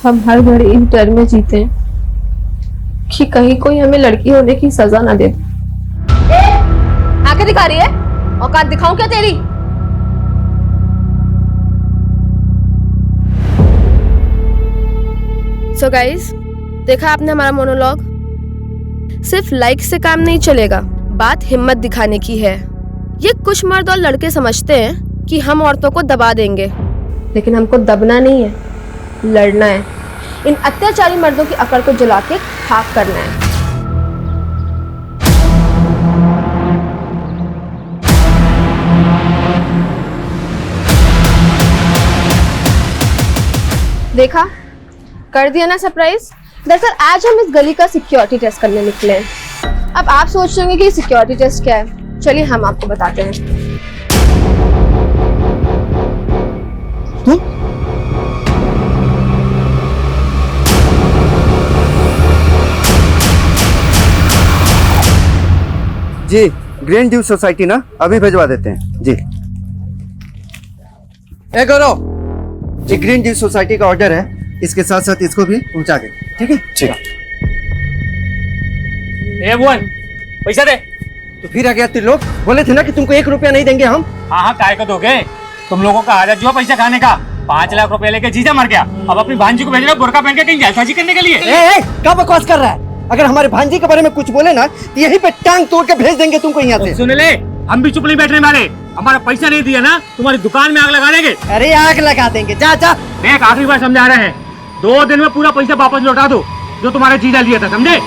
हम हर घड़ी इस डर में जीते हैं कि कहीं कोई हमें लड़की होने की सजा ना दे दे। आंखें दिखा रही है? औकात दिखाऊं क्या तेरी? सो गाइस, देखा आपने हमारा मोनोलॉग। सिर्फ लाइक से काम नहीं चलेगा, बात हिम्मत दिखाने की है। ये कुछ मर्द और लड़के समझते हैं कि हम औरतों को दबा देंगे, लेकिन हमको दबना नहीं है, लड़ना है। इन अत्याचारी मर्दों की अकड़ को जला के खाक करना है। देखा, कर दिया ना सरप्राइज। दरअसल आज हम इस गली का सिक्योरिटी टेस्ट करने निकले हैं। अब आप सोच रहे होंगे कि सिक्योरिटी टेस्ट क्या है। चलिए हम आपको बताते हैं। जी, ग्रीन ड्यू सोसाइटी ना, अभी भिजवा देते हैं जी। ए गौरव, ये ग्रीन ड्यू सोसाइटी का ऑर्डर है, इसके साथ साथ इसको भी पहुंचा दे। ठीक है? ठीक। ए भुवन, पैसा दे। तो फिर आ गया तुम लोग, बोले थे ना कि तुमको 1 रुपया नहीं देंगे हम। हाँ, काय को दोगे? तुम लोगों का आदत जो है पैसा खाने का। 5 लाख रुपए लेके जीजा मर गया, अब अपनी भांजी को भेज रहे हो बुर्का पहन के कहीं जालसाजी करने के लिए। क्या बकवास कर रहा है? अगर हमारे भांजी के बारे में कुछ बोले ना तो यहीं पे टांग तोड़ के भेज देंगे तुमको यहाँ से। सुन ले, हम भी चुप नहीं बैठने वाले। हमारा पैसा नहीं दिया ना, तुम्हारी दुकान में आग लगा देंगे। अरे आग लगा देंगे, जा जा। देख, आखिरी बार समझा रहे हैं, 2 दिन में पूरा पैसा वापस लौटा दो जो तुम्हारे जीजा लिया था, समझे?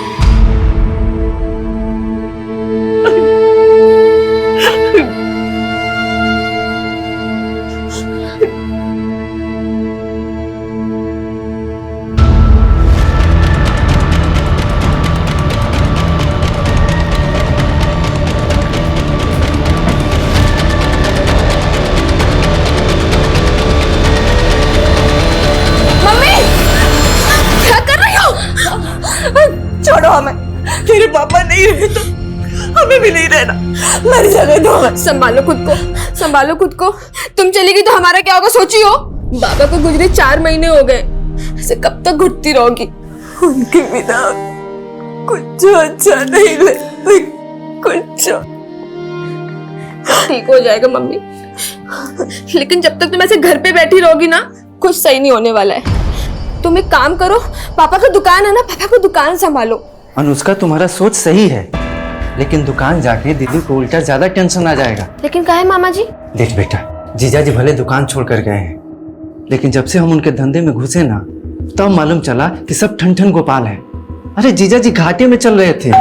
छोड़ो हमें, तेरे पापा नहीं रहे तो हमें भी नहीं रहना, मर जाने दो। संभालो खुद को, संभालो खुद को। तुम चली गई तो हमारा क्या होगा सोची हो? बाबा को गुजरे 4 महीने हो गए, ऐसे कब तक घुटती रहोगी? उनके बिना कुछ अच्छा नहीं लगता, कुछ ठीक हो जाएगा मम्मी, लेकिन जब तक तुम ऐसे घर पे बैठी रहोगी ना, कुछ सही नहीं होने वाला है। तुम एक काम करो, पापा का दुकान है ना, पापा को दुकान संभालो। अनुष्का, तुम्हारा सोच सही है, लेकिन दुकान जाके दीदी को उल्टा ज्यादा टेंशन आ जाएगा। लेकिन काहे मामा जी? देख बेटा, जीजा जी भले दुकान छोड़ कर गए हैं, लेकिन जब से हम उनके धंधे में घुसे ना, तब मालूम चला कि सब ठन ठन गोपाल है। अरे जीजा जी घाटे में चल रहे थे।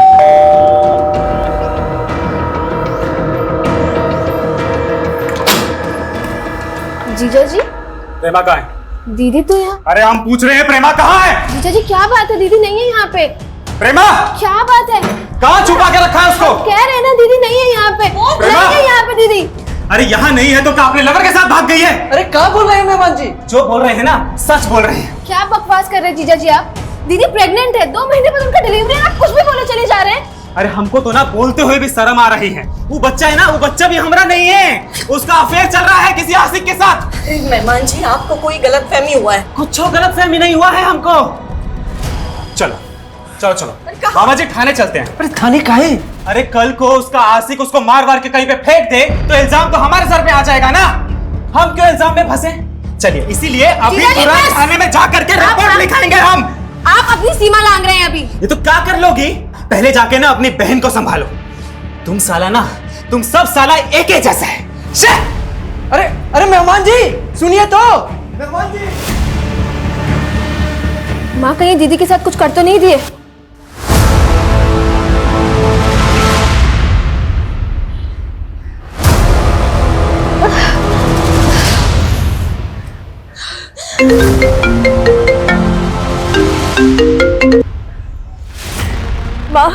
जीजा जी, प्रेमा कहाँ है? दीदी तो यहाँ। अरे हम पूछ रहे हैं, प्रेमा कहाँ है? जीजा जी क्या बात है, दीदी नहीं है यहाँ पे। प्रेमा क्या बात है? कहाँ छुपा के रखा है उसको? कह रहे हैं ना दीदी नहीं है यहाँ पे, नहीं है यहाँ पे दीदी। अरे यहाँ नहीं है तो क्या अपने लवर के साथ भाग गई है? अरे क्या बोल रहे हैं मेहमान जी? जो बोल रहे हैं ना, सच बोल रहे हैं। क्या बकवास कर रहे हैं जीजा जी आप? दीदी प्रेग्नेंट है, 2 महीने बाद उनका डिलीवरी है, आप कुछ भी बोले चले जा रहे हैं। अरे हमको तो ना बोलते हुए भी शर्म आ रही है। वो बच्चा है ना, वो बच्चा भी हमारा नहीं है, उसका अफेयर चल रहा है किसी आशिक के साथ। मेहमान जी, आपको कोई गलतफहमी हुआ है? कुछ गलतफहमी नहीं हुआ है हमको। चलो चलो चलो बाबा जी, थाने चलते हैं। अरे थाने काहे? अरे कल को उसका आशिक उसको मार मार के कहीं पे फेंक दे तो इल्जाम तो हमारे सर पे आ जाएगा ना। हम क्यों इल्जाम में फंसे? चलिए, इसीलिए अभी तुरंत थाने में जा करके रिपोर्ट लिखाएंगे हम। आप अपनी सीमा लांघ रहे हैं अभी। ये तो क्या कर लोगी? पहले जाके ना अपनी बहन को संभालो। तुम साला ना, तुम सब साला एक ही जैसा है। अरे अरे मेहमान जी सुनिए तो। मेहमान जी, माँ कहीं दीदी के साथ कुछ कर तो नहीं दिए? माँ,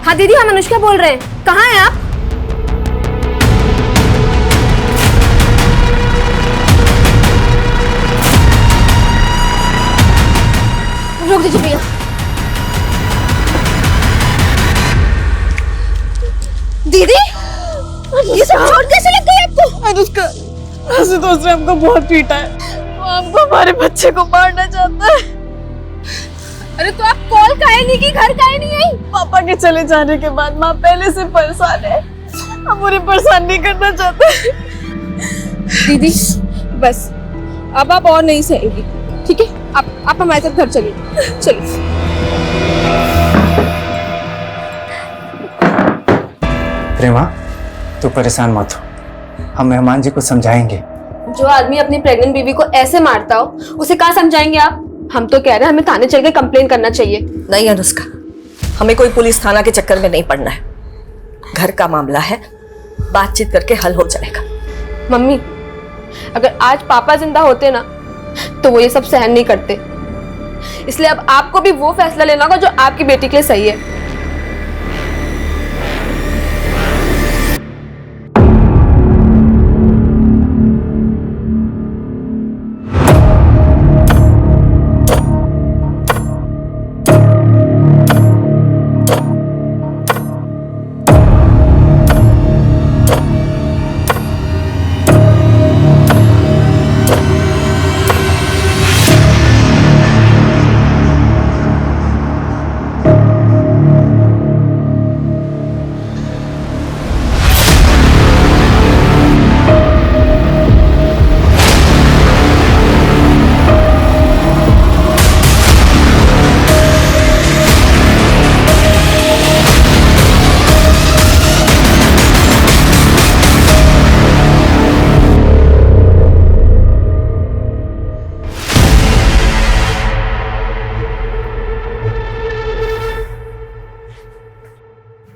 हाँ दीदी, हम अनुष्का बोल रहे हैं। कहाँ हैं आप? रोक दीजिए भैया। दीदी, ये सब चोट कैसे लग गई आपको? अनुष्का, आशुतोष ने हमको बहुत पीटा है, वो हमको हमारे बच्चे को मारना चाहता है। नहीं की, घर काहे नहीं आई? पापा के चले जाने के बाद माँ पहले से परेशान है। हम उन्हें परेशान नहीं करना चाहते। दीदी बस, अब आप और नहीं सहेंगी, ठीक है? आप हमारे साथ घर चलिए, चलिए। प्रेमा, तू परेशान मत हो, हम मेहमान जी को समझाएंगे। जो आदमी अपनी प्रेग्नेंट बीवी को ऐसे मारता हो, उसे कहाँ समझाएंगे आप? हम तो कह रहे हैं हमें थाने चल के कंप्लेन करना चाहिए। नहीं अनुष्का, हमें कोई पुलिस थाना के चक्कर में नहीं पड़ना है। घर का मामला है, बातचीत करके हल हो जाएगा। मम्मी, अगर आज पापा जिंदा होते ना तो वो ये सब सहन नहीं करते, इसलिए अब आपको भी वो फैसला लेना होगा जो आपकी बेटी के लिए सही है।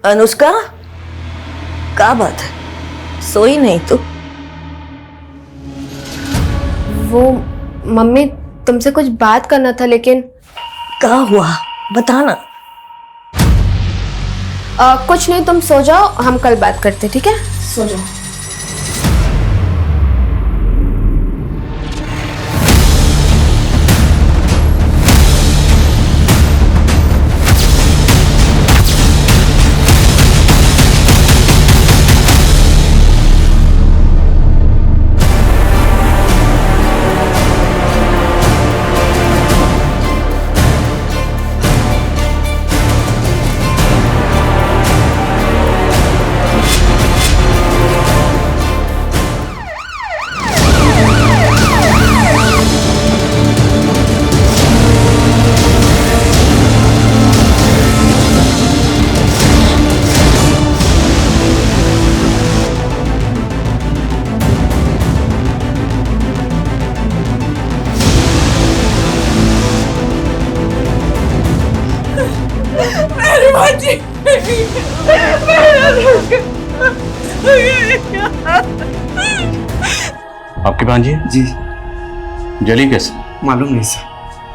अनुष्का, क्या बात है, सोई नहीं तू? वो मम्मी, तुमसे कुछ बात करना था, लेकिन क्या हुआ बताना। कुछ नहीं, तुम सो जाओ, हम कल बात करते, ठीक है? सो जाओ। आपकी भांजी जी जली कैसे? मालूम नहीं सर,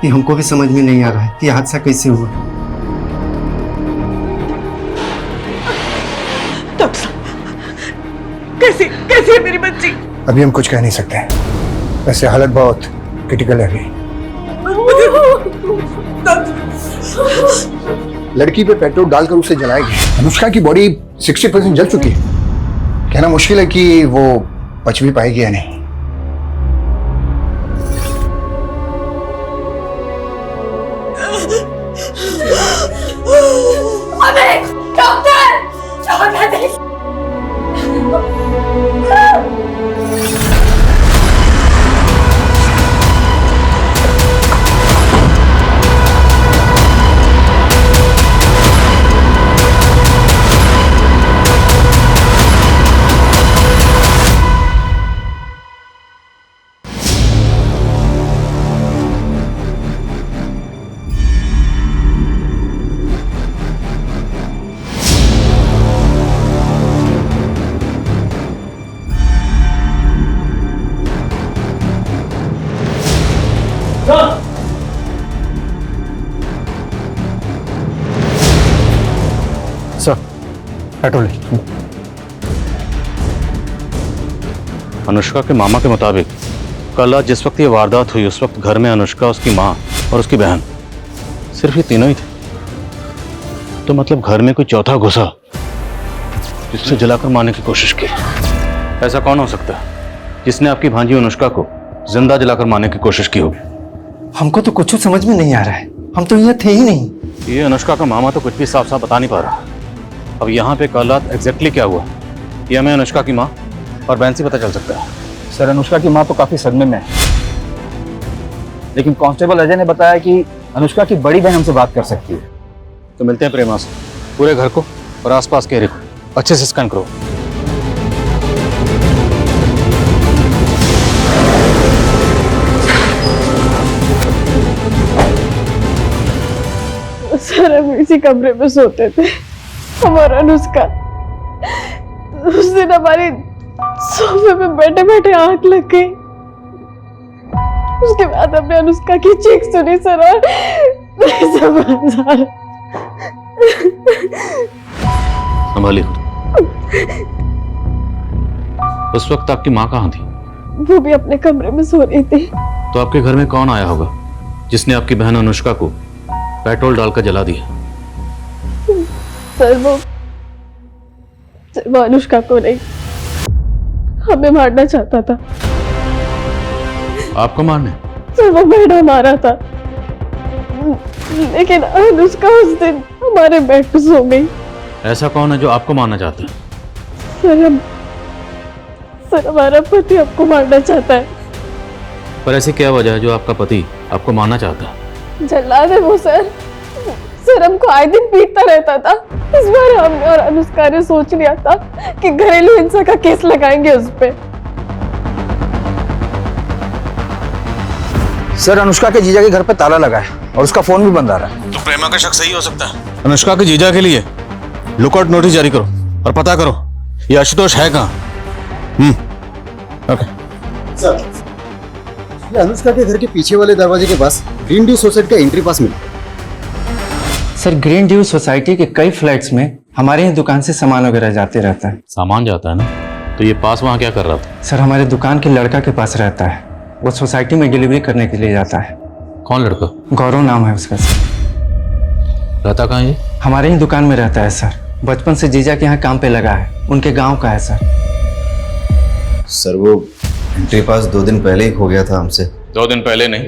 ये हमको भी समझ में नहीं आ रहा है कि हादसा कैसे हुआ। कैसी है मेरी बच्ची? अभी हम कुछ कह नहीं सकते, वैसे हालत बहुत क्रिटिकल है अभी। लड़की पे पेट्रोल डालकर उसे जलाया गया। अनुष्का की बॉडी 60% जल चुकी है। कहना मुश्किल है कि वो बच भी पाएगी या नहीं। Sir petrol. अनुष्का के मामा के मुताबिक कल रात जिस वक्त ये वारदात हुई उस वक्त घर में अनुष्का, उसकी माँ और उसकी बहन, सिर्फ ये तीनों ही थे। तो मतलब घर में कोई चौथा घुसा जिससे जलाकर मारने की कोशिश की। ऐसा कौन हो सकता है जिसने आपकी भांजी अनुष्का को जिंदा जलाकर मारने की कोशिश की होगी? हमको तो कुछ समझ में नहीं आ रहा है, हम तो यहाँ थे ही नहीं। ये अनुष्का का मामा तो कुछ भी साफ साफ बता नहीं पा रहा। अब यहाँ पे कल रात एग्जैक्टली क्या हुआ ये हमें अनुष्का की माँ और बहन से पता चल सकता है। सर अनुष्का की माँ तो काफी सदमे में है, लेकिन कांस्टेबल अजय ने बताया कि अनुष्का की बड़ी बहन हमसे बात कर सकती है। तो मिलते हैं प्रेमा से। पूरे घर को और आसपास के एरिया को अच्छे से स्कैन करो। सर हम इसी कमरे में सोते थे, हमारा अनुष्का। उस दिन हमारी सोफे पे बैठे बैठे आंख लग गई। उसके बाद हमने अनुष्का की चीख सुनी सर, और संभालिए। उस वक्त आपकी माँ कहाँ थी? वो भी अपने कमरे में सो रही थी। तो आपके घर में कौन आया होगा जिसने आपकी बहन अनुष्का को पेट्रोल डालकर जला दिया? सर वो अनुष्का को नहीं, हमें मारना चाहता था। आपको मारने? सर वो बेटा मारा था, लेकिन अनुष्का उस दिन हमारे बेड पे सो गई। ऐसा कौन है जो आपको मारना चाहता है? सर हमारा पति आपको मारना चाहता है। पर ऐसी क्या वजह है जो आपका पति आपको मारना चाहता है? जल्लाद है वो सर। सर हमको आए दिन पीटता रहता था। इस बार हमने और अनुष्का ने सोच लिया था कि घरेलू हिंसा का केस लगाएंगे उस पे। सर अनुष्का के जीजा के घर पे ताला लगा है और उसका फोन भी बंद आ रहा है। तो प्रेमा का शक सही हो सकता है। अनुष्का के जीजा के लिए लुकआउट नोटिस जारी करो और पता करो ये आशुतोष है कहाँ। ओके सर, ये अनुष्का के घर के पीछे वाले दरवाजे के पास ग्रीन ड्यू सोसाइटी का एंट्री पास मिला। सर ग्रीन ड्यू सोसाइटी के कई फ्लैट्स में हमारे ही दुकान से सामान वगैरह जाते रहता है। सामान जाता है ना, तो ये पास वहाँ क्या कर रहा था? सर हमारे दुकान के लड़का के पास रहता है, वो सोसाइटी में डिलीवरी करने के लिए जाता है। कौन लड़का? गौरव नाम है उसका सर। रहता कहाँ है? हमारे ही दुकान में रहता है सर, बचपन से जीजा के यहाँ काम पे लगा है, उनके गाँव का है सर। सर वो एंट्री पास 2 दिन पहले ही खो गया था हमसे। 2 दिन पहले नहीं,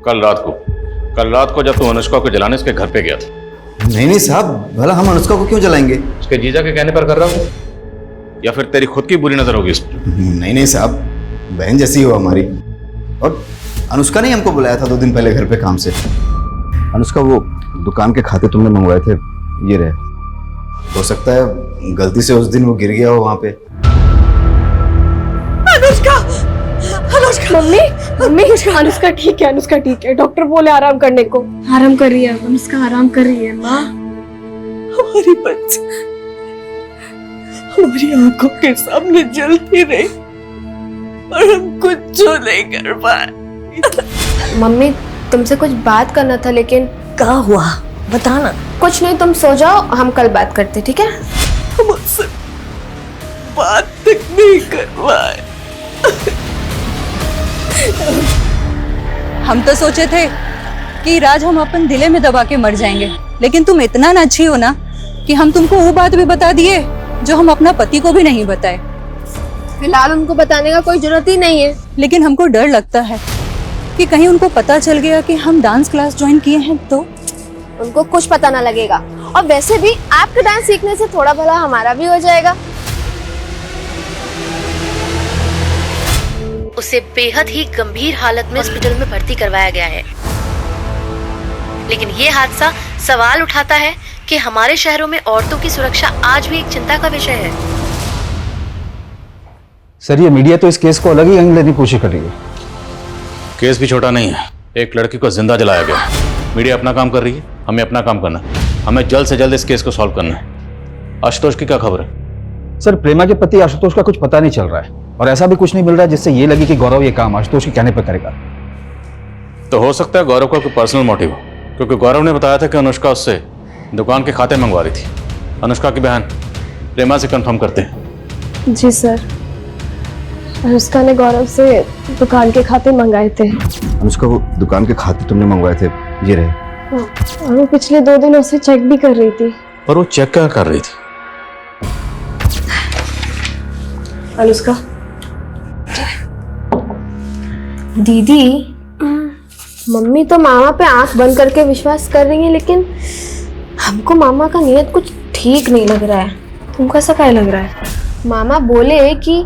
कल रात को। कल रात को जब तू अनुष्का को जलाने उसके घर पे गया था। नहीं साहब, भला हम अनुष्का को क्यों जलाएंगे? उसके जीजा के कहने पर कर रहा हूँ या फिर तेरी खुद की बुरी नजर होगी इस पर? नहीं साहब, बहन जैसी हो हमारी। और अनुष्का ने हमको बुलाया था 2 दिन पहले घर पे काम से। अनुष्का वो दुकान के खाते तुमने मंगवाए थे, ये रहे। हो सकता है गलती से उस दिन वो गिर गया हो वहां पे। मम्मी मम्मी अनुष्का ठीक है, अनुष्का ठीक है। डॉक्टर बोले आराम करने को। आराम कर रही है अनुष्का, आराम कर रही है माँ। हमारी बच्ची हमारी आंखों के सामने जलती रही और हम कुछ जो नहीं कर पाए। मम्मी तुमसे कुछ बात करना था, लेकिन क्या हुआ बताना। कुछ नहीं, तुम सो जाओ, हम कल बात करते, ठीक है? मुझसे बात तक नहीं कर पाए। हम तो सोचे थे कि राज हम अपन दिले में दबा के मर जाएंगे, लेकिन तुम इतना न अच्छी हो ना कि हम तुमको वो बात भी बता दिए जो हम अपना पति को भी नहीं बताए। फिलहाल उनको बताने का कोई जरूरत ही नहीं है। लेकिन हमको डर लगता है कि कहीं उनको पता चल गया कि हम डांस क्लास ज्वाइन किए हैं तो। उनको कुछ पता ना लगेगा, और वैसे भी आपके डांस सीखने से थोड़ा भला हमारा भी हो जाएगा। उसे बेहद ही गंभीर हालत में हॉस्पिटल में भर्ती करवाया गया है। लेकिन ये हादसा सवाल उठाता है कि हमारे शहरों में औरतों की सुरक्षा आज भी एक चिंता का विषय है। सर ये मीडिया तो इस केस को अलग ही एंगल लेने की कोशिश कर रही है। केस भी छोटा नहीं है, एक लड़की को जिंदा जलाया गया। मीडिया अपना काम कर रही है, हमें अपना काम करना है। हमें जल्द से जल्द इस केस को सॉल्व करना है। आशुतोष की क्या खबर है? सर प्रेमा के पति आशुतोष का कुछ पता नहीं चल रहा है, और ऐसा भी कुछ नहीं मिल रहा है जिससे ये लगे कि गौरव ये काम आशुतोष के कहने पर करेगा। तो हो सकता है गौरव का कोई पर्सनल मोटिव हो, क्योंकि गौरव ने बताया था कि अनुष्का उससे दुकान के खाते मंगवा रही थी। अनुष्का की बहन प्रेमा से कंफर्म करते हैं। जी सर, अनुष्का ने गौरव से दुकान के खाते मंगाए थे। अनुष्का वो दुकान के खाते तुमने मंगवाए थे, ये रहे। और वो पिछले 2 दिनों से चेक भी कर रही थी। पर वो चेक क्या कर रही थी? अनुष्का दीदी, मम्मी तो मामा पे आंख बंद करके विश्वास कर रही है, लेकिन हमको मामा का नियत कुछ ठीक नहीं लग रहा है। तुमको ऐसा क्या लग रहा है? मामा बोले कि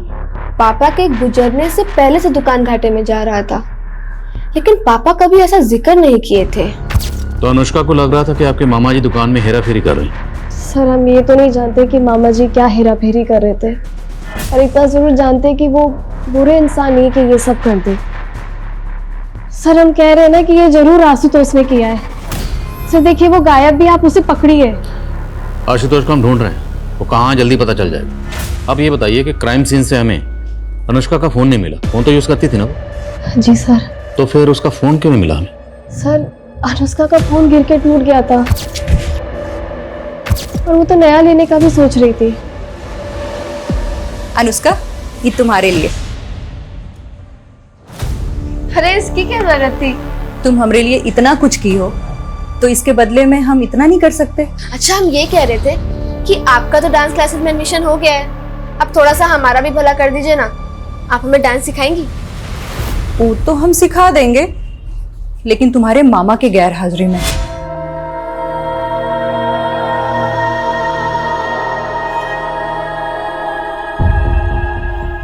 पापा के गुजरने से पहले से दुकान घाटे में जा रहा था, लेकिन पापा कभी ऐसा जिक्र नहीं किए थे। तो अनुष्का को लग रहा था कि आपके मामा जी दुकान में हेरा फेरी कर रहे हैं। सर हम ये तो नहीं जानते कि मामा जी क्या हेरा फेरी कर रहे थे, और इतना जरूर जानते कि वो बुरे इंसान नहीं कि ये सब कर दे। सर हम कह रहे हैं ना कि ये जरूर आशुतोष ने किया है। सर देखिए वो गायब भी, आप उसे पकड़िए। आशुतोष को हम ढूंढ रहे हैं, वो कहाँ जल्दी पता चल जाएगा। आप ये बताइए कि क्राइम सीन से हमें अनुष्का का फोन नहीं मिला। फोन तो यूज करती थी ना वो? जी सर। तो फिर उसका फोन क्यों नहीं मिला हमें? सर अनुष्का का फोन गिर के टूट गया था, और वो तो नया लेने का भी सोच रही थी। अनुष्का, ये तुम्हारे लिए। अरे इसकी क्या जरूरत थी? तुम हमारे लिए इतना कुछ की हो, तो इसके बदले में हम इतना नहीं कर सकते? अच्छा हम ये कह रहे थे कि आपका तो डांस क्लासेस में एडमिशन हो गया है, अब थोड़ा सा हमारा भी भला कर दीजिए ना। आप हमें डांस सिखाएंगी? वो तो हम सिखा देंगे, लेकिन तुम्हारे मामा के गैर हाजिरी में।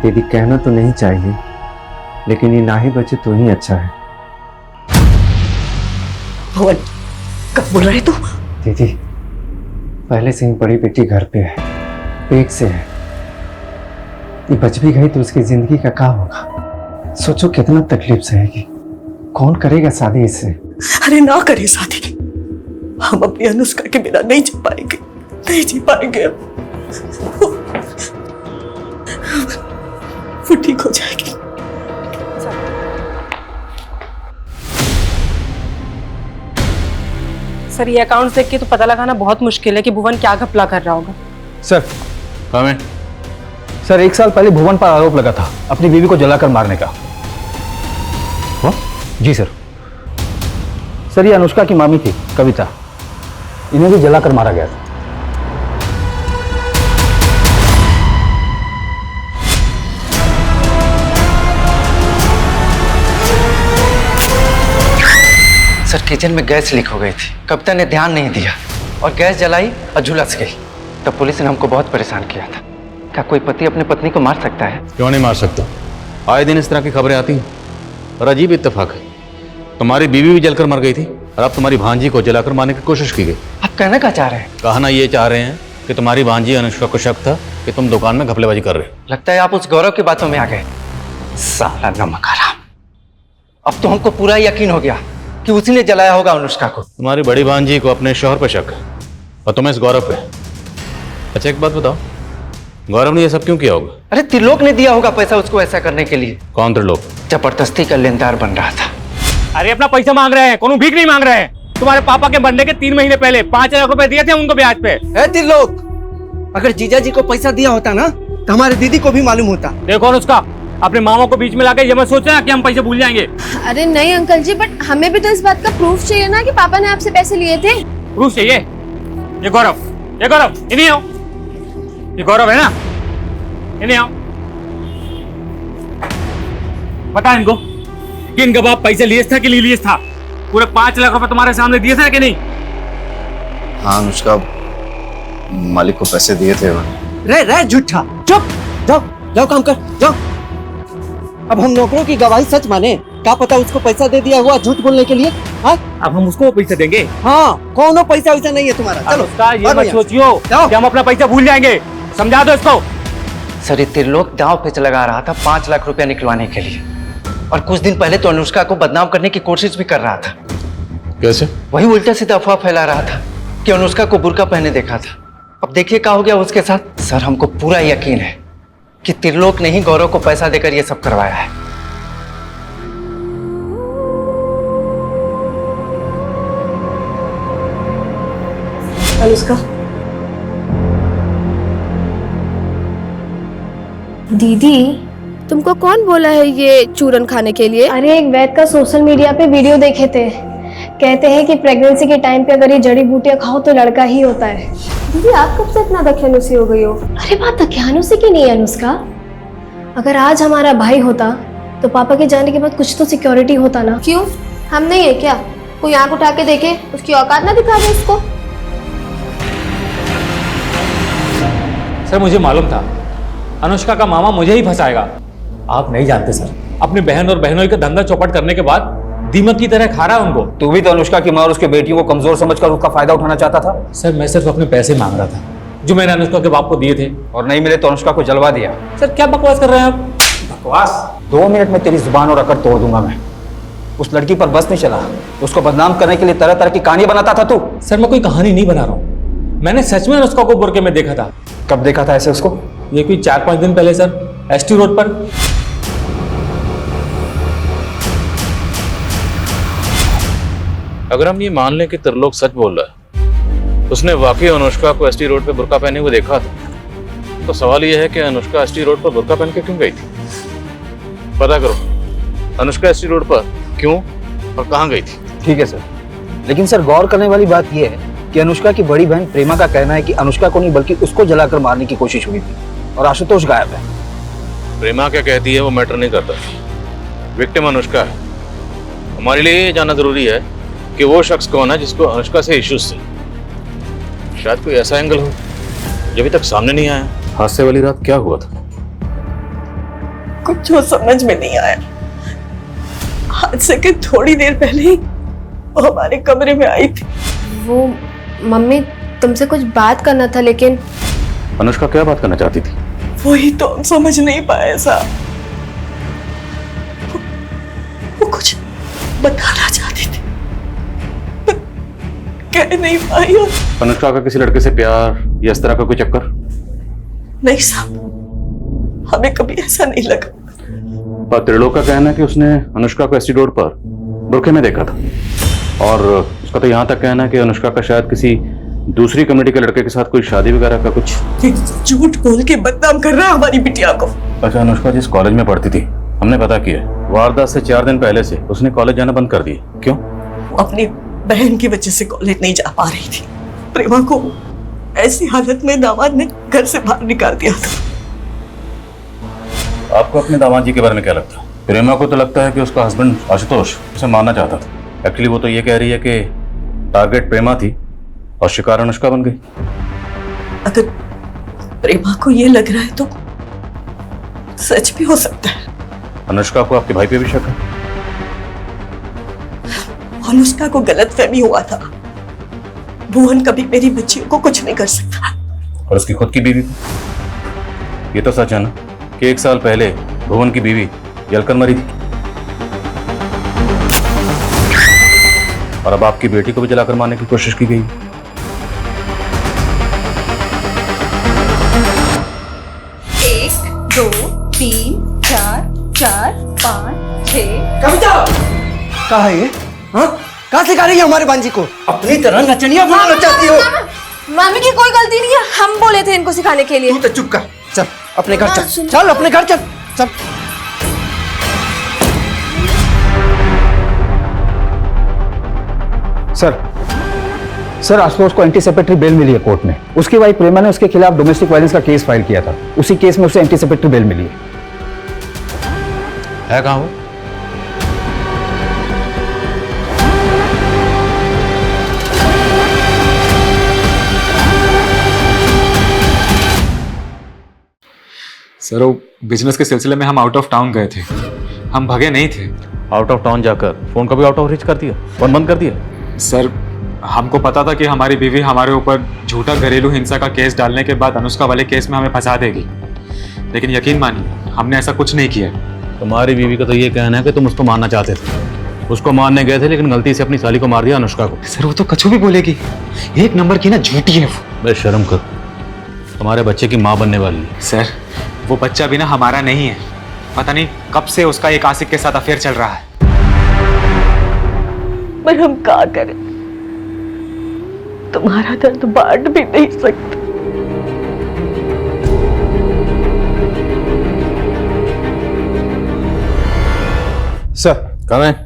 दीदी कहना तो नहीं चाहिए, लेकिन ये ना ही बचे तो ही अच्छा है। भुवन, कब बोल रहे तू? दीदी पहले से ही बड़ी बेटी घर पे है, पेट से है। ये बच भी गई तो उसकी जिंदगी का क्या होगा? सोचो कितना तकलीफ सहेगी। कौन करेगा शादी इससे? अरे ना करे शादी, हम अपनी अनुष्का के बिना नहीं जी पाएंगे, नहीं जी पाएंगे। अब वो ठीक हो जाएगी। सर ये अकाउंट देख के तो पता लगाना बहुत मुश्किल है कि भुवन क्या घपला कर रहा होगा। सर हमें सर 1 साल पहले भुवन पर आरोप लगा था अपनी बीवी को जलाकर मारने का। जी सर। सर ये अनुष्का की मामी थी कविता, इन्हें भी जलाकर मारा गया था। सर किचन में गैस लीक हो गई थी, कविता ने ध्यान नहीं दिया और गैस जलाई और झुलस गई। तब पुलिस ने हमको बहुत परेशान किया था। क्या कोई पति अपने पत्नी को मार सकता है? क्यों नहीं मार सकता? आए दिन इस तरह की खबरें आती हैं। और अजीब इत्तेफाक है, तुम्हारी बीवी भी जलकर मर गई थी और अब तुम्हारी भांजी को जलाकर मारने की कोशिश की गई। आप कहना क्या चाह रहे हैं? कहना ये चाह रहे हैं कि तुम्हारी भांजी अनुष्का को शक था कि तुम दुकान में घपलेबाजी कर रहे हो। लगता है आप उस गौरव की बातों में आ गए। साला नमक हराम। अब तो हमको पूरा यकीन हो गया कि उसी ने जलाया होगा अनुष्का को। तुम्हारी बड़ी भांजी को अपने शौहर पर शक है और तुम्हें इस गौरव पे। अच्छा एक बात बताओ, गौरव ने ये सब क्यों किया होगा? अरे त्रिलोक ने दिया होगा पैसा उसको ऐसा करने के लिए। कौन त्रिलोक? जबरदस्ती का लेनदार बन रहा था। अरे अपना पैसा मांग रहे हैं, कोनो भीख नहीं मांग रहे हैं। तुम्हारे पापा के बनने के 3 महीने पहले 5 लाख रुपए दिए थे उनको ब्याज पे। त्रिलोक, अगर जीजा जी को पैसा दिया होता ना तो हमारे दीदी को भी मालूम होता। देखो अनुष्का, अपने मामा को बीच में लाके ये मत सोचना कि हम पैसे भूल जाएंगे। अरे नहीं अंकल जी, बट हमें भी तो इस बात का प्रूफ चाहिए ना कि पापा ने आपसे पैसे लिए थे। प्रूफ चाहिए? ये गौरव, इन्हीं आओ। ये गौरव है ना, इन्हीं आओ। बता इनको कि इनका बाप पैसे लिए था कि नहीं लिए था? पूरे 5 लाख रुपए तुम्हारे सामने दिए थे कि नहीं? हाँ अनुष्का, मालिक को पैसे दिए थे। रे झूठा, चुप। जाओ जाओ काम कर, जाओ। अब हम नौकरों की गवाही सच माने? क्या पता उसको पैसा दे दिया हुआ झूठ बोलने के लिए। हाँ अब हम उसको पैसे देंगे? हाँ, कौनो पैसा वैसा नहीं है तुम्हारा। चलो ये मत सोचियो कि हम अपना पैसा भूल जाएंगे। समझा दो इसको। सर ये त्रिलोक दांव पे लगा रहा था 5 लाख रुपया निकलवाने के लिए, और कुछ दिन पहले तो अनुष्का को बदनाम करने की कोशिश भी कर रहा था। कैसे? वही उल्टा सीधा अफवाह फैला रहा था कि अनुष्का को बुर्का पहने देखा था। अब देखिए क्या हो गया उसके साथ। सर हमको पूरा यकीन है कि त्रिलोक ने ही गौरव को पैसा देकर ये सब करवाया है। अनुष्का, दीदी तुमको कौन बोला है ये चूरन खाने के लिए? अरे एक वैद का सोशल मीडिया पे वीडियो देखे थे, कहते हैं कि प्रेगनेंसी के टाइम पे अगर ये जड़ी बूटियां खाओ तो लड़का ही होता है। दीदी आप कब से इतना दख्यानुसी हो गई हो? अरे बात दख्यानुसी की नहीं है अनुष्का। अगर आज हमारा भाई होता तो पापा के जाने के बाद कुछ तो सिक्योरिटी होता ना। क्यों, हम नहीं है क्या? कोई आंख उठा के देखे, उसकी औकात ना दिखा दे उसको। सर मुझे मालूम था अनुष्का का मामा मुझे ही फंसाएगा। आप नहीं जानते सर, अपनी बहन और बहनों का धंधा चौपट करने के बाद दीमक की तरह खा रहा है उनको। तू भी तो अनुष्का की माँ और उसकी बेटियों को कमजोर समझकर उसका फायदा उठाना चाहता था। सर मैं सिर्फ अपने पैसे मांग रहा था जो मैंने अनुष्का के बाप को दिए थे। और नहीं मिले तो अनुष्का को जलवा दिया। सर क्या बकवास कर रहे हैं आप? बकवास? 2 मिनट में तेरी जुबान और अकड़ तोड़ दूंगा मैं। उस लड़की पर बस नहीं चला, उसको बदनाम करने के लिए तरह तरह की कहानी बनाता था तू। सर मैं कोई कहानी नहीं बना रहा हूँ, मैंने सच में अनुष्का को बुरके में देखा था। कब देखा था ऐसे उसको? ये कोई 4-5 दिन पहले सर, एसटी रोड पर। अगर हम ये मान लें कि त्रिलोक सच बोल रहा है, उसने वाकई अनुष्का को एसटी रोड पे बुर्का पहने हुए देखा था, तो सवाल यह है कि अनुष्का एसटी रोड पर बुर्का पहन के क्यों गई थी? पता करो अनुष्का एसटी रोड पर क्यों और कहाँ गई थी। ठीक है सर, लेकिन सर गौर करने वाली बात यह है कि अनुष्का की बड़ी बहन प्रेमा का कहना है कि अनुष्का को नहीं बल्कि उसको जलाकर मारने की कोशिश हुई थी और आशुतोष गायब है। प्रेमा क्या कहती है वो मैटर नहीं करता, विक्टिम अनुष्का है। हमारे लिए ये जानना जरूरी है कि वो शख्स कौन है जिसको अनुष्का से इश्यूज थे। शायद कोई ऐसा एंगल हो जो अभी तक सामने नहीं आया। हादसे वाली रात क्या हुआ था? कुछ जो समझ में नहीं आया। हादसे के थोड़ी देर पहले ही वो हमारे कमरे में आई थी। वो मम्मी तुमसे कुछ बात करना था, लेकिन अनुष्का क्या बात करना चाहती थी? वही तो हम समझ नहीं पाए साहब। वो कुछ बताना चाहती थी, कह नहीं पाई। अनुष्का का किसी लड़के से प्यार या इस तरह का कोई चक्कर? नहीं साहब, हमें कभी ऐसा नहीं लगा। पर त्रिलोक का कहना है कि उसने अनुष्का को एसटी रोड पर बुरखे में देखा था, और उसका तो यहाँ तक कहना है कि अनुष्का का शायद किसी दूसरी कम्युनिटी के लड़के के साथ कोई शादी वगैरह का कुछ। झूठ बोल के बदनाम कर रहा है हमारी बिटिया को। अच्छा, अनुष्का जिस कॉलेज में पढ़ती थी हमने पता किया, वारदात से 4 दिन पहले से उसने कॉलेज जाना बंद कर दिया। क्यों? वो अपनी बहन की वजह से कॉलेज नहीं जा पा रही थी। प्रेमा को ऐसी हालत में दामाद ने घर से बाहर निकाल दिया था। आपको अपने दामाद जी के बारे में क्या लगता है? प्रेमा को तो लगता है कि उसका हस्बैंड आशुतोष उसे मारना चाहता था। एक्चुअली वो तो ये कह रही है कि टारगेट प्रेमा थी और शिकार अनुष्का बन गई। अगर प्रेमा को ये लग रहा है तो सच भी हो सकता है। अनुष्का को आपके भाई पे भी शक है? अनुष्का को गलतफहमी हुआ था। भुवन कभी मेरी बच्चियों को कुछ नहीं कर सकता। और उसकी खुद की बीवी को? ये तो सच है ना कि 1 साल पहले भुवन की बीवी जलकर मरी थी, और अब आपकी बेटी को भी जलाकर मारने की कोशिश की गई। 1 2 3 4 4 5 6। कविता कहाँ है ये? हाँ, कहाँ सिखा रही है हमारे बांजी को? अपनी तरह नचनिया बनाना चाहती हो? मामी की कोई गलती नहीं है, हम बोले थे इनको सिखाने के लिए। तू तो चुप कर, चल अपने घर चल, चल अपने घर चल, चल। सर आशुतोष को एंटीसिपेटरी बेल मिली है कोर्ट में। उसकी वाइफ प्रेमा ने उसके खिलाफ डोमेस्टिक वायलेंस का केस फाइल किया था। उसी केस में उसे एंटीसिपेटरी बेल मिली है। कहाँ वो? सर वो बिजनेस के सिलसिले में हम आउट ऑफ टाउन गए थे, हम भगे नहीं थे। आउट ऑफ टाउन जाकर फोन का भी आउट ऑफ रीच कर दिया, फोन बंद कर दिया? सर हमको पता था कि हमारी बीवी हमारे ऊपर झूठा घरेलू हिंसा का केस डालने के बाद अनुष्का वाले केस में हमें फंसा देगी, लेकिन यकीन मानिए हमने ऐसा कुछ नहीं किया। तुम्हारी बीवी का तो ये कहना है कि तुम उसको मारना चाहते थे, उसको मारने गए थे लेकिन गलती से अपनी साली को मार दिया, अनुष्का को। सर वो तो कछु भी बोलेगी, 1 नंबर की ना झूठी है वो। बे शर्म कर, तुम्हारे बच्चे की माँ बनने वाली है। सर वो बच्चा भी ना हमारा नहीं है, पता नहीं कब से उसका एक आशिक के साथ अफेयर चल रहा है। पर हम क्या करें, तुम्हारा दर्द बांट भी नहीं सकते। सर कहाँ है?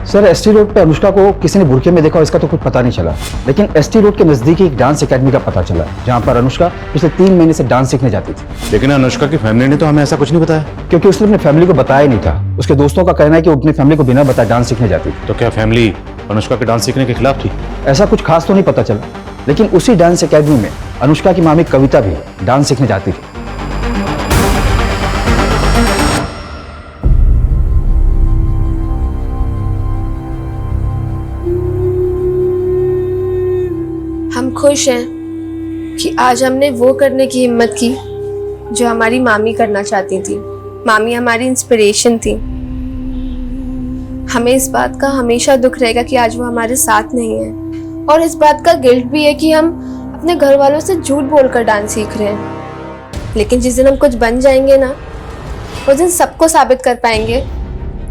सर एसटी रोड पे अनुष्का को किसी ने बुरके में देखा, इसका तो कुछ पता नहीं चला, लेकिन एसटी रोड के नजदीक एक डांस एकेडमी का पता चला जहां पर अनुष्का पिछले 3 महीने से डांस सीखने जाती थी। लेकिन अनुष्का की फैमिली ने तो हमें ऐसा कुछ नहीं बताया। क्योंकि उसने अपनी फैमिली को बताया नहीं था। उसके दोस्तों का कहना है कि वो अपनी फैमिली को बिना बताए डांस सीखने जाती थी। तो क्या फैमिली अनुष्का के डांस सीखने के खिलाफ थी? ऐसा कुछ खास तो नहीं पता चला। लेकिन उसी डांस एकेडमी में अनुष्का की मामी कविता भी डांस सीखने जाती थी। हम खुश हैं कि आज हमने वो करने की हिम्मत की जो हमारी मामी करना चाहती थी। मामी हमारी इंस्पिरेशन थी। हमें इस बात का हमेशा दुख रहेगा कि आज वो हमारे साथ नहीं है, और इस बात का गिल्ट भी है कि हम अपने घर वालों से झूठ बोलकर डांस सीख रहे हैं। लेकिन जिस दिन हम कुछ बन जाएंगे ना, उस दिन सबको साबित कर पाएंगे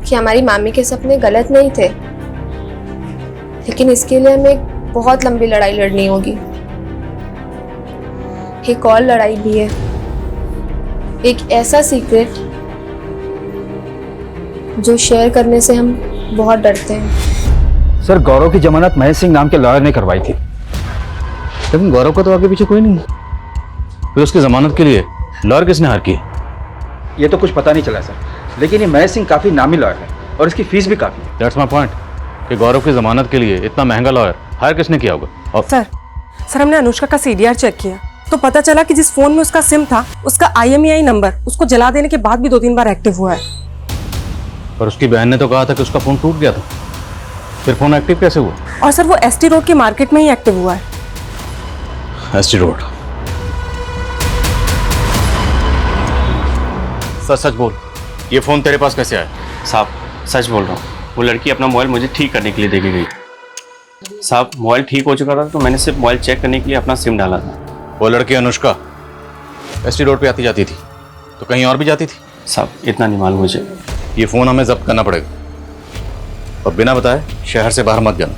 कि हमारी मामी के सपने गलत नहीं थे। लेकिन इसके लिए हमें एक बहुत लंबी लड़ाई लड़नी होगी। एक और लड़ाई भी है, एक ऐसा सीक्रेट जो शेयर करने से हम बहुत डरते हैं। सर, गौरव की जमानत महेश सिंह नाम के लॉयर ने करवाई थी। लेकिन गौरव का तो आगे पीछे कोई नहीं, फिर उसकी जमानत के लिए लॉयर किसने हार की? ये तो कुछ पता नहीं चला सर, लेकिन ये महेश सिंह काफी नामी लॉयर है और इसकी फीस भी काफी। दैट्स माय पॉइंट कि गौरव की जमानत के लिए इतना महंगा लॉयर हायर किसने किया होगा? और सर हमने अनुष्का का CDR चेक किया तो पता चला कि जिस फोन में उसका सिम था, उसका IMEI नंबर उसको जला देने के बाद भी 2-3 बार एक्टिव हुआ है। पर उसकी बहन ने तो कहा था कि उसका फोन टूट गया था, फिर फोन एक्टिव कैसे हुआ? और सर वो ST रोड के मार्केट में ही एक्टिव हुआ है। ST road? सच सच बोल, ये फोन तेरे पास कैसे आया? साहब सच बोल रहा हूँ, वो लड़की अपना मोबाइल मुझे ठीक करने के लिए दे के गई। साहब मोबाइल ठीक हो चुका था तो मैंने सिर्फ मोबाइल चेक करने के लिए अपना सिम डाला था। वो लड़की अनुष्का ST रोड पे आती जाती थी तो कहीं और भी जाती थी? साहब इतना नहीं मालूम मुझे। ये फोन हमें जब्त करना पड़ेगा और बिना बताए शहर से बाहर मत जाना।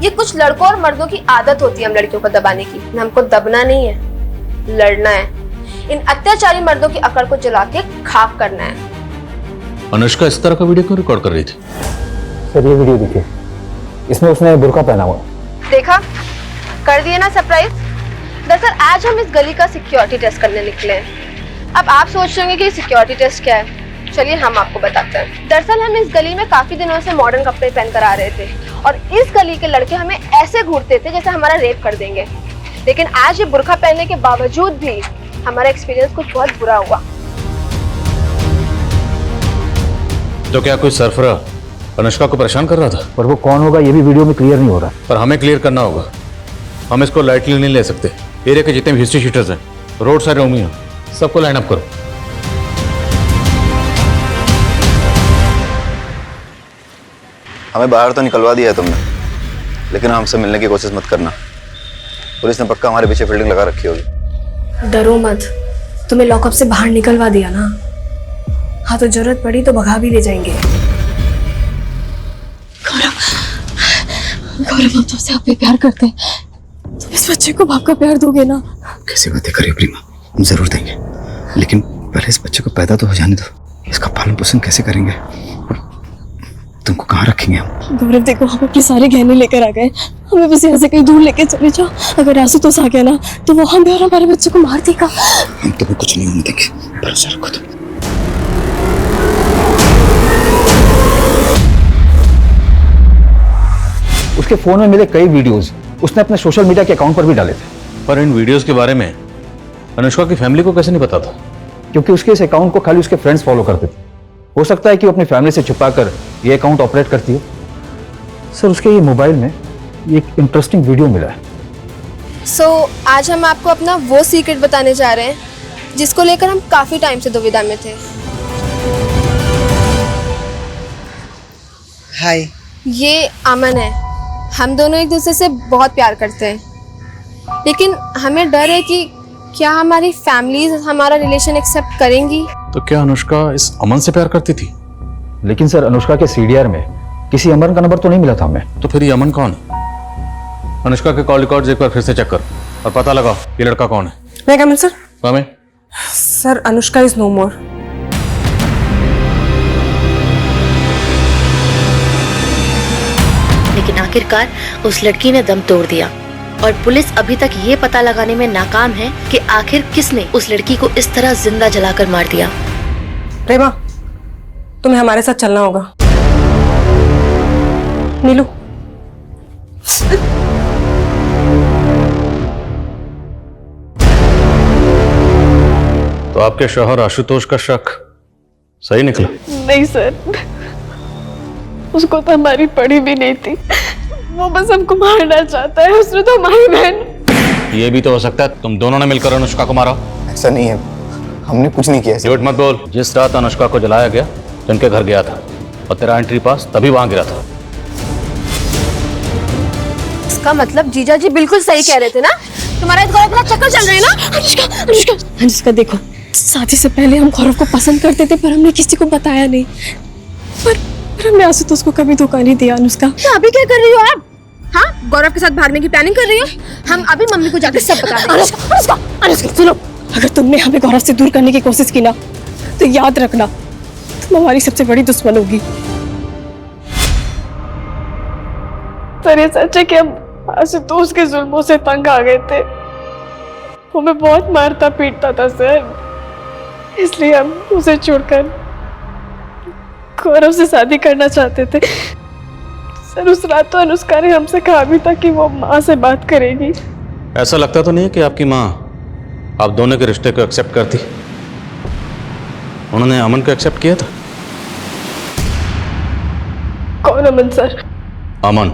ये कुछ लड़कों और मर्दों की आदत होती है हम लड़कियों को दबाने की। हमको दबना नहीं है, लड़ना है। इन अत्याचारी मर्दों की अकड़ को जला के खाक करना है। अनुष्का इस तरह का वीडियो क्यों रिकॉर्ड कर रही थी? सर ये वीडियो देखिए, इसमें उसने बुर्का पहना हुआ। देखा, कर दिए ना सरप्राइज। दरअसल आज हम इस गली का सिक्योरिटी टेस्ट करने निकले हैं। अब आप सोच रहे होंगे कि सिक्योरिटी टेस्ट क्या है। चलिए हम आपको बताते हैं। दरअसल हम इस गली में काफी दिनों से मॉडर्न कपड़े पहनकर आ रहे थे और इस गली के लड़के हमें ऐसे घूरते थे जैसे हमारा रेप कर देंगे। लेकिन आज ये बुर्का पहनने के बावजूद भी हमारा एक्सपीरियंस कुछ बहुत बुरा हुआ। तो क्या कोई सरफरा अनुष्का को परेशान कर रहा था? पर वो कौन होगा ये भी वीडियो में क्लियर नहीं हो रहा। पर हमें क्लियर करना होगा। हम इसको लाइटली नहीं ले सकते। एरिया के जितने भी हिस्ट्री शीटर्स हैं, रोड साइड रोमी हैं, सबको लाइन अप करो। हमें बाहर तो निकलवा दिया है तुमने, लेकिन हमसे मिलने की कोशिश मत करना। पुलिस ने पक्का हमारे पीछे फील्डिंग लगा रखी होगी। डरो मत, तुम्हें लॉकअप से बाहर निकलवा दिया ना। हाँ तो जरूरत पड़ी तो भगा भी ले जाएंगे। गौरव हम तुमसे आप भी प्यार करते हैं, तुम इस बच्चे को बाप का प्यार दोगे ना? कैसी बातें करिए प्रीमा, हम जरूर देंगे, लेकिन पहले इस बच्चे को पैदा तो हो जाने दो। इसका पालन पोषण कैसे करेंगे और तुमको कहाँ रखेंगे हम? गौरव देखो, हम अपने सारे गहने लेकर आ गए, हमें बस यहाँ से कहीं दूर लेके चले जाओ। अगर आशुतोष आ गया ना तो वो हमें और हमारे बच्चे को मार देगा। हम तुम्हें कुछ नहीं होने देंगे, भरोसा रखो तुम। उसके फोन में मिले कई वीडियोस उसने अपने सोशल मीडिया के अकाउंट पर भी डाले थे। पर इन वीडियोस के बारे में अनुष्का की फैमिली को कैसे नहीं पता था? क्योंकि उसके इस अकाउंट को खाली उसके फ्रेंड्स फॉलो करते थे। हो सकता है कि वो अपनी फैमिली से छुपाकर ये अकाउंट ऑपरेट करती हो। सर उसके ये मोबाइल में एक इंटरेस्टिंग वीडियो मिला है। आज हम आपको अपना वो सीक्रेट बताने जा रहे हैं जिसको लेकर हम काफी टाइम से दुविधा में थे। हाय, ये अमन है। हम दोनों एक दूसरे से बहुत प्यार करते हैं, लेकिन हमें डर है कि क्या हमारी फैमिलीज हमारा रिलेशन एक्सेप्ट करेंगी। तो क्या अनुष्का इस अमन से प्यार करती थी? लेकिन सर अनुष्का के CDR में किसी अमन का नंबर तो नहीं मिला था हमें। तो फिर ये अमन कौन है? अनुष्का के कॉल रिकॉर्ड्स एक बार फिर से चेक कर और पता लगाओ ये लड़का कौन है। मैं coming sir? Coming. Sir Anushka is no more. लेकिन आखिरकार उस लड़की ने दम तोड़ दिया और पुलिस अभी तक ये पता लगाने में नाकाम है कि आखिर किसने उस लड़की को इस तरह जिंदा जलाकर मार दिया। प्रेमा, तुम्हें हमारे साथ चलना होगा। नीलू, तो आपके शौहर आशुतोष का शक सही निकला? नहीं सर, उसको तो हमारी पड़ी भी नहीं थी, वो बस हमको मारना चाहता है। उसने तो हमारी बहन। ये भी तो हो सकता है तुम दोनों ने मिलकर अनुष्का को मारा। ऐसा नहीं है, हमने कुछ नहीं किया। झूठ मत बोल। जिस रात अनुष्का को जलाया गया तो उनके घर गया था और तेरा एंट्री पास तभी वहां गिरा था। इसका मतलब जीजा जी बिल्कुल सही कह रहे थे ना? तुम्हारा इस गौरव का चक्कर चल रहा है ना? अनुष्का, अनुष्का, अनुष्का देखो, शादी से पहले हम गौरव को पसंद करते थे, पर हमने किसी को बताया नहीं। पर हमने आशुतोष को कभी धोखा नहीं दिया। अनुष्का, तो अभी क्या कर रही हो आप? हाँ, गौरव के साथ भागने की प्लानिंग कर रही हो? हम अभी मम्मी को जाकर सब बता देंगे। अनुष्का, अनुष्का, अनुष्का सुनो, अगर तुमने हमें गौरव से दूर करने की कोशिश की ना, तो याद रखना तुम हमारी सबसे बड़ी दुश्मन होगी। सर ये सच है कि हम आशुतोष के जुल्मों से तंग आ गए थे। वो हमें बहुत मारता पीटता था सर, इसलिए हम उसे छोड़कर गौरव से शादी करना चाहते थे। सर उस रात तो अनुष्का ने हमसे कहा भी था कि वो माँ से बात करेगी। ऐसा लगता तो नहीं है कि आपकी माँ आप दोनों के रिश्ते को एक्सेप्ट करती? उन्होंने अमन को एक्सेप्ट किया था। कौन अमन सर? अमन,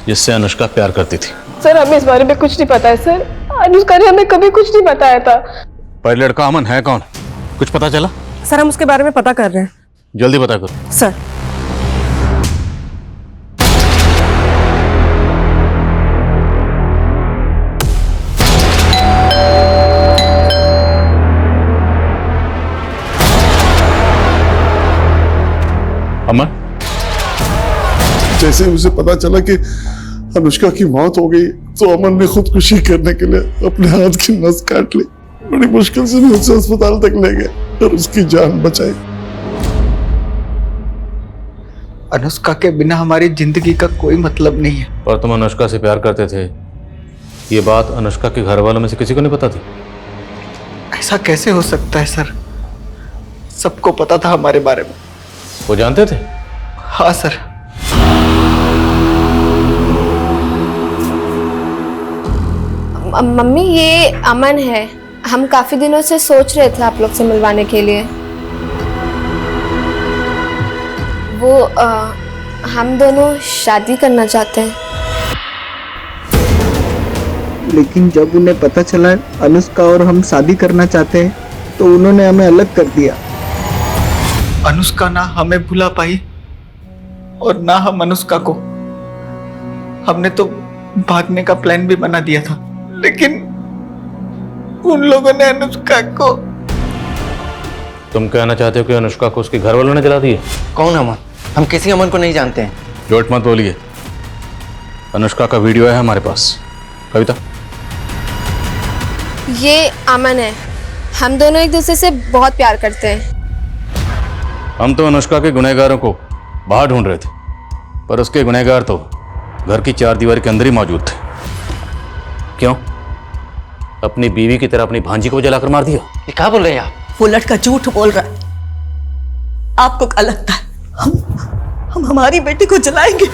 जिससे अनुष्का प्यार करती थी। सर हमें इस बारे में कुछ नहीं पता है सर, अनुष्का ने हमें कभी कुछ नहीं बताया था। पर लड़का अमन है कौन, कुछ पता चला? सर हम उसके बारे में पता कर रहे हैं। जल्दी पता करो। सर अमन, जैसे मुझे पता चला कि अनुष्का की मौत हो गई तो अमन ने खुदकुशी करने के लिए अपने हाथ की नस काट ली। बड़ी मुश्किल से मैं उसे अस्पताल तक ले गए और उसकी जान बचाई। अनुष्का के बिना हमारी जिंदगी का कोई मतलब नहीं है। और तुम अनुष्का से प्यार करते थे, ये बात अनुष्का के घर वालों में से किसी को नहीं पता थी? ऐसा कैसे हो सकता है सर, सबको पता था हमारे बारे में। वो जानते थे? हाँ सर। मम्मी ये अमन है, हम काफी दिनों से सोच रहे थे आप लोग से मिलवाने के लिए। वो हम दोनों शादी करना चाहते हैं। लेकिन जब उन्हें पता चला अनुष्का और हम शादी करना चाहते हैं तो उन्होंने हमें अलग कर दिया। अनुष्का ना हमें भुला पाई और ना हम अनुष्का को। हमने तो भागने का प्लान भी बना दिया था, लेकिन उन लोगों ने अनुष्का को। तुम कहना चाहते हो कि अनुष्का को उसके घर वालों ने जला दिए? कौन अमन? हम किसी अमन को नहीं जानते हैं। झूठ मत बोलिए, अनुष्का का वीडियो है हमारे पास। कविता, ये अमन है, हम दोनों एक दूसरे से बहुत प्यार करते हैं। हम तो अनुष्का के गुनहगारों को बाहर ढूंढ रहे थे, पर उसके गुनहगार तो घर की चार दीवार के अंदर ही मौजूद थे। क्यों? अपनी बीवी की तरह अपनी भांजी को जलाकर मार दिया? ये क्या बोल रहे हैं आप? वो लड़का झूठ बोल रहा है। आपको क्या लगता है हम हमारी बेटी को जलाएंगे?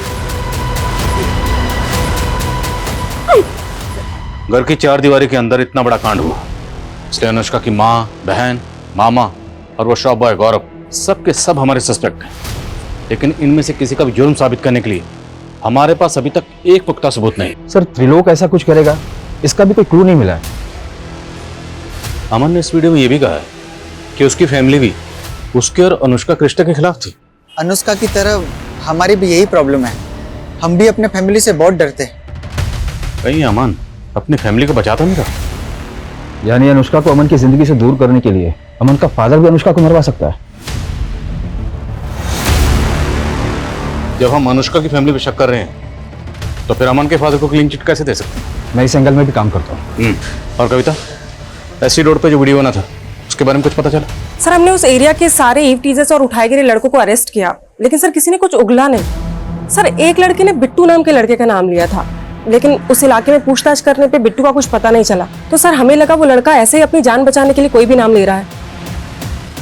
घर की चार दीवारी के अंदर इतना बड़ा कांड हुआ, इसलिए अनुष्का की माँ, बहन, मामा और वो शॉप बॉय गौरव सब के सब हमारे सस्पेक्ट हैं। लेकिन इनमें से किसी का भी जुर्म साबित करने के लिए हमारे पास अभी तक एक पुख्ता सबूत नहीं। सर त्रिलोक ऐसा कुछ करेगा, इसका भी कोई क्लू नहीं मिला है। अमन ने इस वीडियो में यह भी कहा है कि उसकी फैमिली भी उसके और अनुष्का के रिश्ते के खिलाफ थी। अनुष्का की तरह हमारी भी यही प्रॉब्लम है, हम भी अपने फैमिली से बहुत डरते हैं। कहीं अमन अपनी फैमिली को बचाता नहीं था? यानी अनुष्का को अमन की जिंदगी से दूर करने के लिए अमन का फादर भी अनुष्का को मरवा सकता है। जब हम अनुष्का की फैमिली पे शक कर रहे हैं तो फिर अमन के फादर को क्लीन चिट कैसे दे सकते हैं? मैं इस एंगल में भी काम करता हूँ। और कविता, एसटी रोड पे जो वीडियो बना था उसके बारे में कुछ पता चला? सर हमने उस एरिया के सारे ईव टीजर्स और उठाए गिरे लड़कों को अरेस्ट किया, लेकिन सर किसी ने कुछ उगला नहीं। सर एक लड़के ने बिट्टू नाम के लड़के का नाम लिया था, लेकिन उस इलाके में पूछताछ करने पे बिट्टू का कुछ पता नहीं चला। तो सर हमें लगा वो लड़का ऐसे ही अपनी जान बचाने के लिए कोई भी नाम ले रहा है।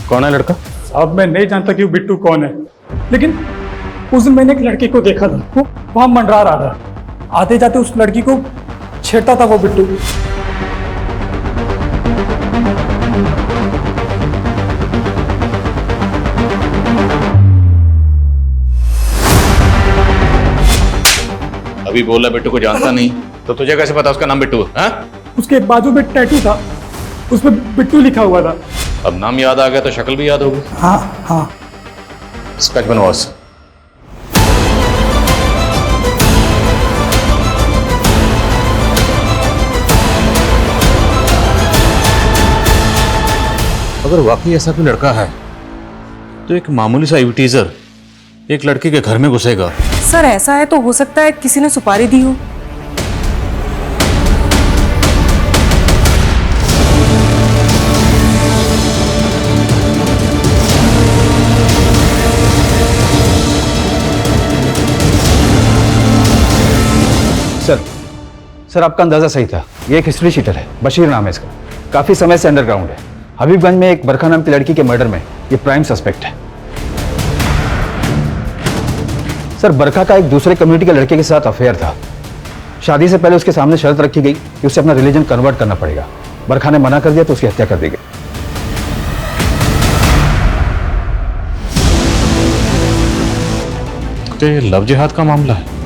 कौन है लड़का? अब मैं नहीं जानता कि वो बिट्टू कौन है, लेकिन उस दिन मैंने एक लड़की को देखा था, वो वहां मंडरा रहा था। आते जाते उस लड़की को छेड़ता था वो बिट्टू। अभी बोला बिट्टू को जानता नहीं, तो तुझे कैसे पता उसका नाम बिट्टू है? उसके बाजू में टैटू था, उसमें बिट्टू लिखा हुआ था। अब नाम याद आ गया तो शक्ल भी याद होगी। हाँ हाँ। स्केच बनवा उससे। अगर वाकई ऐसा कोई लड़का है तो एक मामूली सा एडवर्टीजर एक लड़के के घर में घुसेगा? सर ऐसा है तो हो सकता है किसी ने सुपारी दी हो। सर आपका अंदाजा सही था। ये एक हिस्ट्री शीटर है, बशीर नाम है इसका। काफी समय से अंडरग्राउंड है। हबीबगंज में एक बरखा नाम की लड़की के मर्डर में ये प्राइम सस्पेक्ट है। सर बरखा का एक दूसरे कम्युनिटी के लड़के के साथ अफेयर था। शादी से पहले उसके सामने शर्त रखी गई कि उसे अपना रिलीजन कन्वर्ट करना पड़ेगा। बरखा ने मना कर दिया तो उसकी हत्या कर दी गई। तो ये लव जिहाद का मामला है?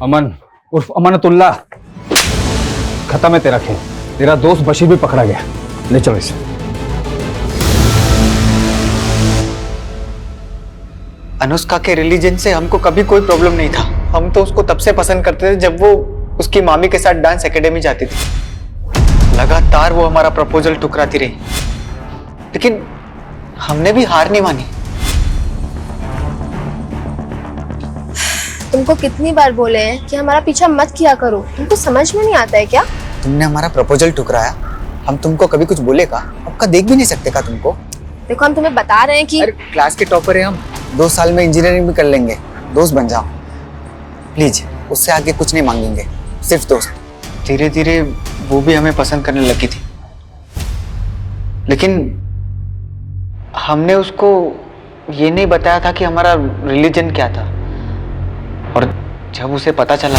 अमन उर्फ अमानतुल्लाह, खत्म है तेरा खेल। तेरा दोस्त बशीर भी पकड़ा गया। ले चलो इसे। अनुष्का के रिलीजन से हमको कभी कोई प्रॉब्लम नहीं था। हम तो उसको तब से पसंद करते थे जब वो उसकी मामी के साथ डांस एकेडमी जाती थी। लगातार वो हमारा प्रपोजल ठुकराती रही, लेकिन हमने भी हार नहीं मानी। तुमको कितनी बार बोले हैं कि हमारा पीछा मत किया करो, तुमको समझ में नहीं आता है क्या? तुमने हमारा प्रपोजल ठुकराया, हम तुमको कभी कुछ बोले का? आपका देख भी नहीं सकते का तुमको? देखो हम तुम्हें बता रहे हैं कि अरे क्लास के टॉपर है हम, 2 साल में इंजीनियरिंग भी कर लेंगे। दोस्त बन जाओ प्लीज, उससे आगे कुछ नहीं मांगेंगे, सिर्फ दोस्त। धीरे धीरे वो भी हमें पसंद करने लगी थी, लेकिन हमने उसको ये नहीं बताया था कि हमारा रिलीजन क्या था। और जब उसे पता चला,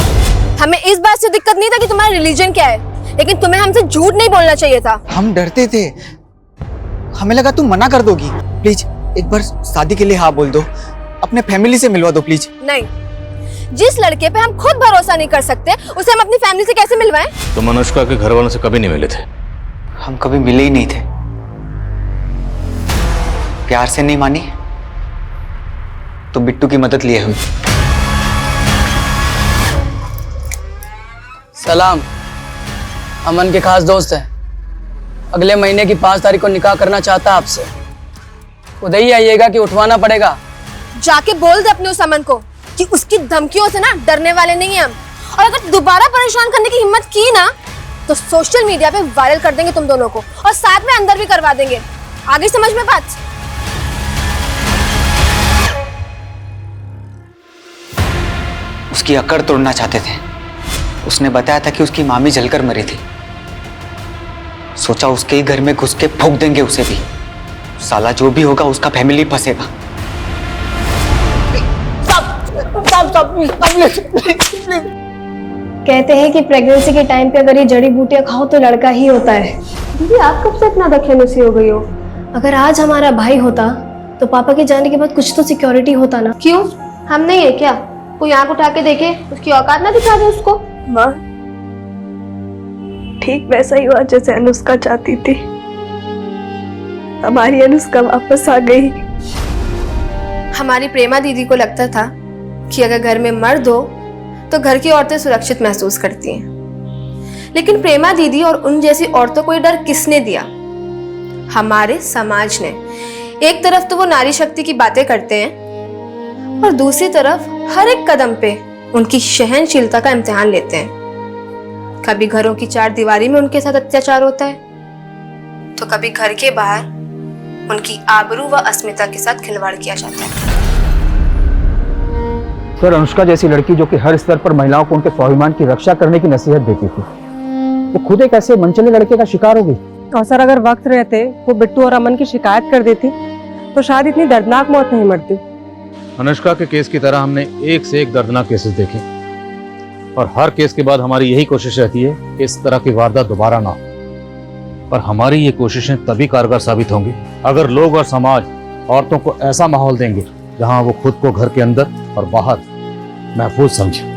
हमें इस बात से दिक्कत नहीं था कि तुम्हारा रिलीजन क्या है, लेकिन तुम्हें हमसे झूठ नहीं बोलना चाहिए था। हम डरते थे, हमें लगा तुम मना कर दोगी। प्लीज एक बार शादी के लिए हाँ बोल दो, अपने फैमिली से मिलवा दो प्लीज। नहीं, जिस लड़के पे हम खुद भरोसा नहीं कर सकते उसे हम अपनी फैमिली से कैसे मिलवाएं? तुम अनुष्का के घर वालों से कभी नहीं मिले थे? हम कभी मिले ही नहीं थे। प्यार से नहीं मानी तो बिट्टू की मदद लिए हुई। सलाम, अमन के खास दोस्त है। अगले महीने की 5 तारीख को निकाह करना चाहता है आपसे। उधर ही आइएगा कि उठवाना पड़ेगा? जाके बोल दे अपने उस अमन को कि उसकी धमकियों से ना डरने वाले नहीं हैं हम, और अगर दोबारा परेशान करने की हिम्मत की ना तो सोशल मीडिया पे वायरल कर देंगे तुम दोनों को, और साथ में अंदर भी करवा देंगे। आगे समझ में बात? उसकी अकड़ तोड़ना चाहते थे। उसने बताया था कि उसकी मामी जलकर मरी थी। सोचा उसके ही घर में घुस के फूंक देंगे उसे भी। साला जो भी होगा उसका फैमिली फंसेगा। कहते हैं कि प्रेगनेंसी के टाइम पे अगर ये जड़ी बूटियां खाओ तो लड़का ही होता है। दीदी आप कब से इतना दखलअंदाजी हो गई हो? अगर आज हमारा भाई होता तो पापा के जाने के बाद कुछ तो सिक्योरिटी होता ना। क्यों, हम नहीं है क्या? कोई आंख उठा के देखे, उसकी औकात ना दिखा दे उसको। माँ, ठीक वैसा ही हुआ जैसे अनुष्का चाहती थी। हमारी अनुष्का वापस आ गई। हमारी प्रेमा दीदी को लगता था कि अगर घर में मर्द हो तो घर की औरतें सुरक्षित महसूस करती हैं, लेकिन प्रेमा दीदी और उन जैसी औरतों को ये डर किसने दिया? हमारे समाज ने। एक तरफ तो वो नारी शक्ति की बातें करते हैं और दूसरी तरफ हर एक कदम पे उनकी सहनशीलता का इम्तिहान लेते हैं। कभी घरों की 4 दीवारी में उनके साथ अत्याचार होता है तो कभी घर के बाहर उनकी आबरू व अस्मिता के साथ खिलवाड़ किया जाता है। सर, अनुष्का जैसी लड़की जो कि हर स्तर पर महिलाओं को उनके स्वाभिमान की रक्षा करने की नसीहत देती थी, वो खुद एक ऐसे मनचले लड़के का शिकार हो गई। और सर अगर वक्त रहते वो बिट्टू और अमन की शिकायत कर देती तो शायद इतनी दर्दनाक मौत नहीं मरती। अनुष्का के केस की तरह हमने एक से एक दर्दनाक केसेस देखे और हर केस के बाद हमारी यही कोशिश रहती है कि इस तरह की वारदात दोबारा ना हो। पर हमारी ये कोशिशें तभी कारगर साबित होंगी अगर लोग और समाज औरतों को ऐसा माहौल देंगे जहां वो खुद को घर के अंदर और बाहर महफूज समझे।